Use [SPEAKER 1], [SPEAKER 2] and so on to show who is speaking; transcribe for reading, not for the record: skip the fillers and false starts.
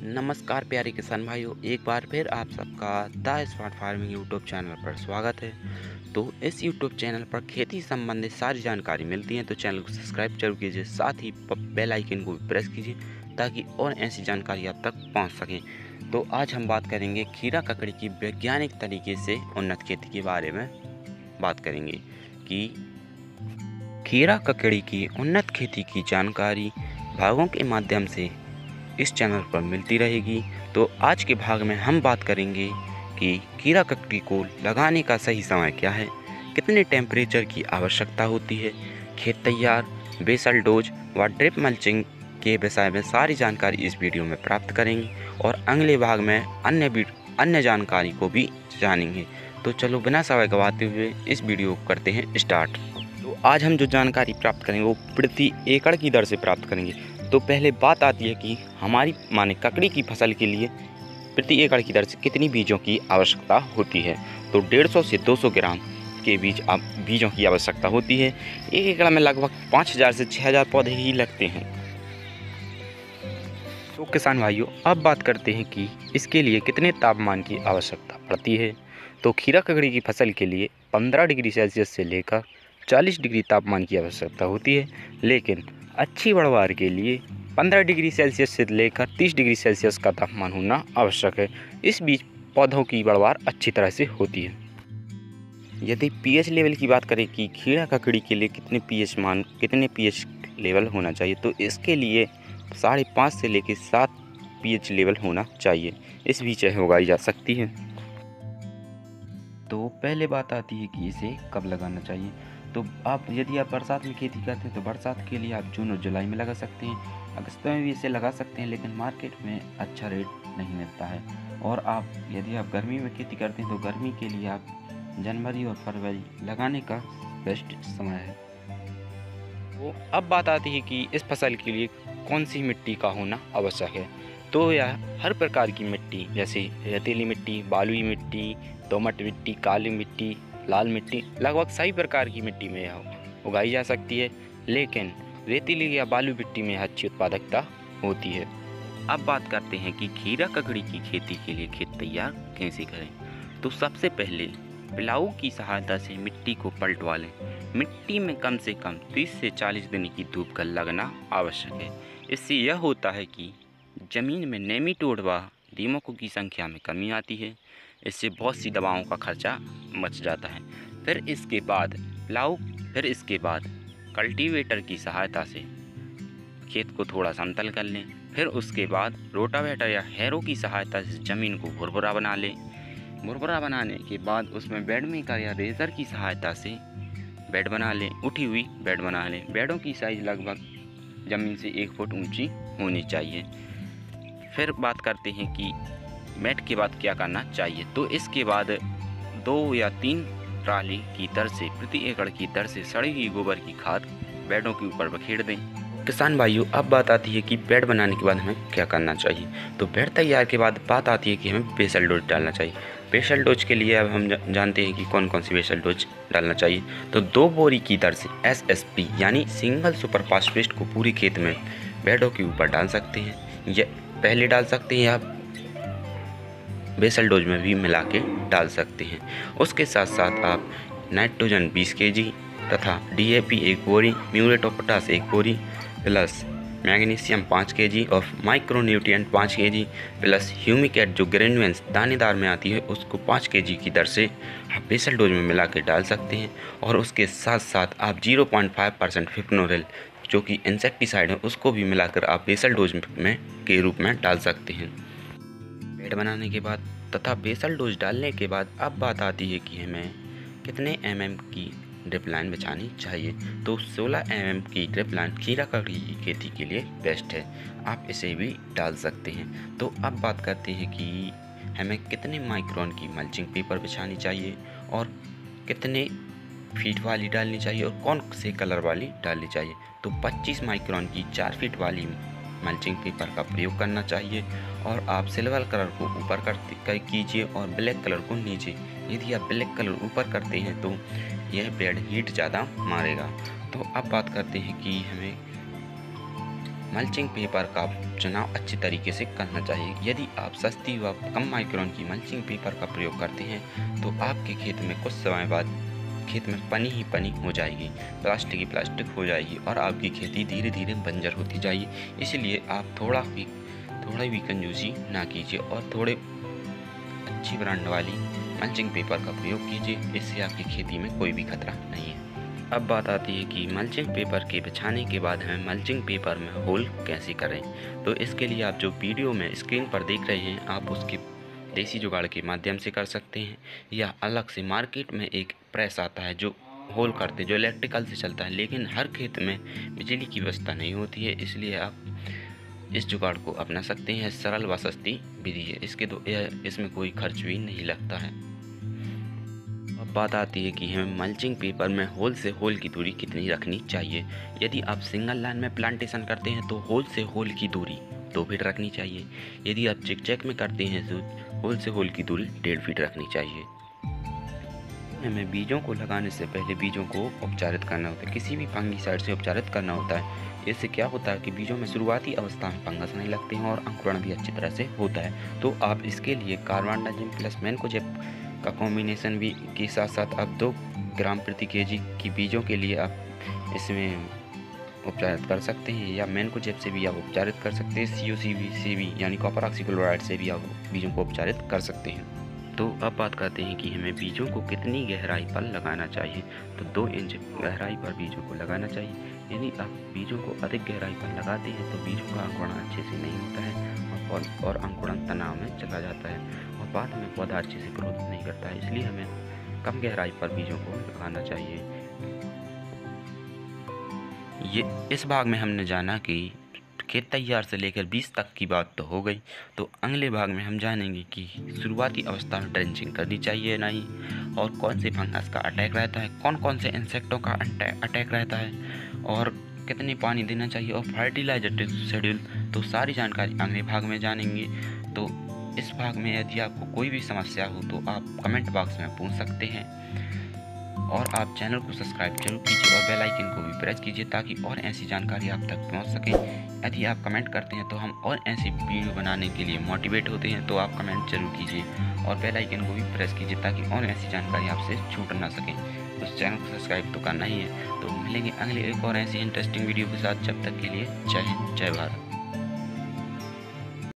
[SPEAKER 1] नमस्कार प्यारे किसान भाइयों, एक बार फिर आप सबका the smart farming YouTube channel पर स्वागत है। तो इस यूट्यूब चैनल पर खेती संबंधित सारी जानकारी मिलती है, तो चैनल को सब्सक्राइब जरूर कीजिए, साथ ही बेल आइकन को भी प्रेस कीजिए ताकि और ऐसी जानकारी आप तक पहुंच सकें। तो आज हम बात करेंगे खीरा ककड़ी की वैज्ञानिक तरीके से उन्नत खेती के बारे में बात करेंगे कि खीरा ककड़ी की उन्नत खेती की जानकारी भागों के माध्यम से इस चैनल पर मिलती रहेगी। तो आज के भाग में हम बात करेंगे कि खीरा ककड़ी को लगाने का सही समय क्या है, कितने टेम्परेचर की आवश्यकता होती है, खेत तैयार, बेसल डोज व ड्रिप मल्चिंग के विषय में सारी जानकारी इस वीडियो में प्राप्त करेंगे और अगले भाग में अन्य जानकारी को भी जानेंगे। तो चलो बिना समय गवाते हुए इस वीडियो को करते हैं स्टार्ट। तो आज हम जो जानकारी प्राप्त करेंगे वो प्रति एकड़ की दर से प्राप्त करेंगे। तो पहले बात आती है कि हमारी माने ककड़ी की फसल के लिए प्रति एकड़ की दर से कितनी बीजों की आवश्यकता होती है। तो 150 से 200 ग्राम के बीजों की आवश्यकता होती है। एक एकड़ में लगभग 5000 से 6000 पौधे ही लगते हैं। तो किसान भाइयों, अब बात करते हैं कि इसके लिए कितने तापमान की आवश्यकता पड़ती है। तो खीरा ककड़ी की फसल के लिए 15 डिग्री सेल्सियस से लेकर 40 डिग्री तापमान की आवश्यकता होती है, लेकिन अच्छी पैदावार के लिए 15 डिग्री सेल्सियस से लेकर 30 डिग्री सेल्सियस का तापमान होना आवश्यक है। इस बीच पौधों की पैदावार अच्छी तरह से होती है। यदि पीएच लेवल की बात करें कि खीरा ककड़ी के लिए कितने पीएच लेवल होना चाहिए, तो इसके लिए 5.5 से लेकर 7 पीएच लेवल होना चाहिए। इस बीच यह उगाई जा सकती है। तो पहले बात आती है कि इसे कब लगाना चाहिए। तो यदि आप बरसात में खेती करते हैं तो बरसात के लिए आप जून और जुलाई में लगा सकते हैं। अगस्त में भी इसे लगा सकते हैं, लेकिन मार्केट में अच्छा रेट नहीं मिलता है। और यदि आप गर्मी में खेती करते हैं तो गर्मी के लिए आप जनवरी और फरवरी लगाने का बेस्ट समय है। तो अब बात आती है कि इस फसल के लिए कौन सी मिट्टी का होना आवश्यक है। तो यह हर प्रकार की मिट्टी, जैसे रेतीली मिट्टी, बालुई मिट्टी, दोमट मिट्टी, काली मिट्टी, लाल मिट्टी, लगभग सभी प्रकार की मिट्टी में यह उगाई जा सकती है, लेकिन रेतीली या बालू मिट्टी में अच्छी उत्पादकता होती है। अब बात करते हैं कि खीरा ककड़ी की खेती के लिए खेत तैयार कैसे करें। तो सबसे पहले प्लाऊ की सहायता से मिट्टी को पलटवा लें। मिट्टी में कम से कम 30 से 40 दिन की धूप का लगना आवश्यक है। इससे यह होता है कि ज़मीन में नेमाटोड व दीमकों की संख्या में कमी आती है। इससे बहुत सी दवाओं का खर्चा बच जाता है। फिर इसके बाद कल्टीवेटर की सहायता से खेत को थोड़ा समतल कर लें। फिर उसके बाद रोटावेटर या हैरो की सहायता से ज़मीन को भुरभुरा बना लें। भुरभुरा बनाने के बाद उसमें बेड मेकर या रेज़र की सहायता से बेड बना लें, उठी हुई बेड बना लें। बेडों की साइज़ लगभग ज़मीन से 1 फुट ऊंची होनी चाहिए। फिर बात करते हैं कि मैट के बाद क्या करना चाहिए। तो इसके बाद 2 या 3 ट्राली की दर से प्रति एकड़ की दर से सड़ी हुई गोबर की खाद बेडों के ऊपर बखेर दें। किसान भाइयों, अब बात आती है कि बेड बनाने के बाद हमें क्या करना चाहिए। तो बेड तैयार के बाद बात आती है कि हमें बेसल डोज डालना चाहिए। बेसल डोज के लिए अब हम जानते हैं कि कौन कौन सी बेसल डोज डालना चाहिए। तो 2 बोरी की दर से SSP यानी सिंगल सुपर फास्फेट को पूरे खेत में बेडों के ऊपर डाल सकते हैं। या पहले डाल सकते हैं या बेसल डोज में भी मिला के डाल सकते हैं। उसके साथ साथ आप नाइट्रोजन 20 kg तथा DAP 1 बोरी, म्यूरेट ऑफ पोटास 1 बोरी प्लस मैग्नीशियम 5 kg और माइक्रोन्यूट्रिएंट 5 kg प्लस ह्यूमिक एड जो ग्रेन्यूल्स दानेदार में आती है उसको 5 kg की दर से आप बेसल डोज में मिला के डाल सकते हैं। और उसके साथ साथ आप 0.5% फिप्नोरिल जो कि इंसेक्टिसाइड है उसको भी मिलाकर आप बेसल डोज में के रूप में डाल सकते हैं। बेड बनाने के बाद तथा बेसल डोज डालने के बाद अब बात आती है कि हमें कितने mm की ड्रिप लाइन बिछानी चाहिए। तो 16 mm की ड्रिप लाइन खीरा ककड़ी की खेती के लिए बेस्ट है, आप इसे भी डाल सकते हैं। तो अब बात करते हैं कि हमें कितने माइक्रोन की मल्चिंग पेपर बिछानी चाहिए और कितने फीट वाली डालनी चाहिए और कौन से कलर वाली डालनी चाहिए। तो 25 माइक्रोन की 4 फीट वाली मल्चिंग पेपर का प्रयोग करना चाहिए और आप सिल्वर कलर को ऊपर कीजिए और ब्लैक कलर को नीचे। यदि आप ब्लैक कलर ऊपर करते हैं तो यह बेड हीट ज़्यादा मारेगा। तो अब बात करते हैं कि हमें मल्चिंग पेपर का चुनाव अच्छी तरीके से करना चाहिए। यदि आप सस्ती व कम माइक्रोन की मल्चिंग पेपर का प्रयोग करते हैं तो आपके खेत में कुछ समय बाद खेत में पनी ही पनी हो जाएगी, प्लास्टिक ही प्लास्टिक हो जाएगी और आपकी खेती धीरे धीरे बंजर होती जाएगी। इसलिए आप थोड़ा भी कंजूसी ना कीजिए और थोड़े अच्छी ब्रांड वाली मल्चिंग पेपर का प्रयोग कीजिए। इससे आपकी खेती में कोई भी खतरा नहीं है। अब बात आती है कि मल्चिंग पेपर के बिछाने के बाद हमें मल्चिंग पेपर में होल कैसे करें। तो इसके लिए आप जो वीडियो में स्क्रीन पर देख रहे हैं, आप उसके देसी जुगाड़ के माध्यम से कर सकते हैं, या अलग से मार्केट में एक प्रेस आता है जो होल करते, जो इलेक्ट्रिकल से चलता है, लेकिन हर खेत में बिजली की व्यवस्था नहीं होती है। इसलिए आप इस जुगाड़ को अपना सकते हैं। सरल व सस्ती विधि है, इसमें कोई खर्च भी नहीं लगता है। अब बात आती है कि हमें मल्चिंग पेपर में होल से होल की दूरी कितनी रखनी चाहिए। यदि आप सिंगल लाइन में प्लांटेशन करते हैं तो होल से होल की दूरी 2 फीट रखनी चाहिए। यदि आप जिगजैग में करते हैं तो होल से होल की दूरी 1.5 फीट रखनी चाहिए। हमें बीजों को लगाने से पहले बीजों को उपचारित करना होता है, किसी भी फंगिसाइड से उपचारित करना होता है। इससे क्या होता है कि बीजों में शुरुआती अवस्था में फंगस नहीं लगते हैं और अंकुरण भी अच्छी तरह से होता है। तो आप इसके लिए कार्बेंडाजिम प्लस मैनकोजेब का कॉम्बिनेशन भी के साथ साथ आप 2 ग्राम प्रति केजी की बीजों के लिए आप इसमें उपचारित कर सकते हैं, या मैनकोजेब से भी आप उपचारित कर सकते हैं। COCB से भी यानी कॉपर ऑक्सीक्लोराइड से भी आप बीजों को उपचारित कर सकते हैं। तो अब बात करते हैं कि हमें बीजों को कितनी गहराई पर लगाना चाहिए। तो 2 इंच गहराई पर बीजों को लगाना चाहिए। यदि आप बीजों को अधिक गहराई पर लगाते हैं तो बीजों का अंकुरण अच्छे से नहीं होता है और अंकुरण तनाव में चला जाता है और बाद में पौधा अच्छे से ग्रोथ नहीं करता है। इसलिए हमें कम गहराई पर बीजों को लगाना चाहिए। इस भाग में हमने जाना कि खेत तैयार से लेकर 20 तक की बात तो हो गई। तो अगले भाग में हम जानेंगे कि शुरुआती अवस्था में ड्रेंचिंग करनी चाहिए नहीं, और कौन से फंगस का अटैक रहता है, कौन कौन से इंसेक्टों का अटैक रहता है, और कितने पानी देना चाहिए, और फर्टिलाइजर शेड्यूल। तो सारी जानकारी अगले भाग में जानेंगे। तो इस भाग में यदि आपको कोई भी समस्या हो तो आप कमेंट बॉक्स में पूछ सकते हैं, और आप चैनल को सब्सक्राइब जरूर कीजिए और बेल आइकन को भी प्रेस कीजिए ताकि और ऐसी जानकारी आप तक पहुंच सके। यदि आप कमेंट करते हैं तो हम और ऐसी वीडियो बनाने के लिए मोटिवेट होते हैं। तो आप कमेंट जरूर कीजिए और बेल आइकन को भी प्रेस कीजिए ताकि और ऐसी जानकारी आपसे छूट ना सके। उस चैनल को सब्सक्राइब तो करना ही है। तो मिलेंगे अगले एक और ऐसी इंटरेस्टिंग वीडियो के साथ। जब तक के लिए जय हिंद, जय भारत।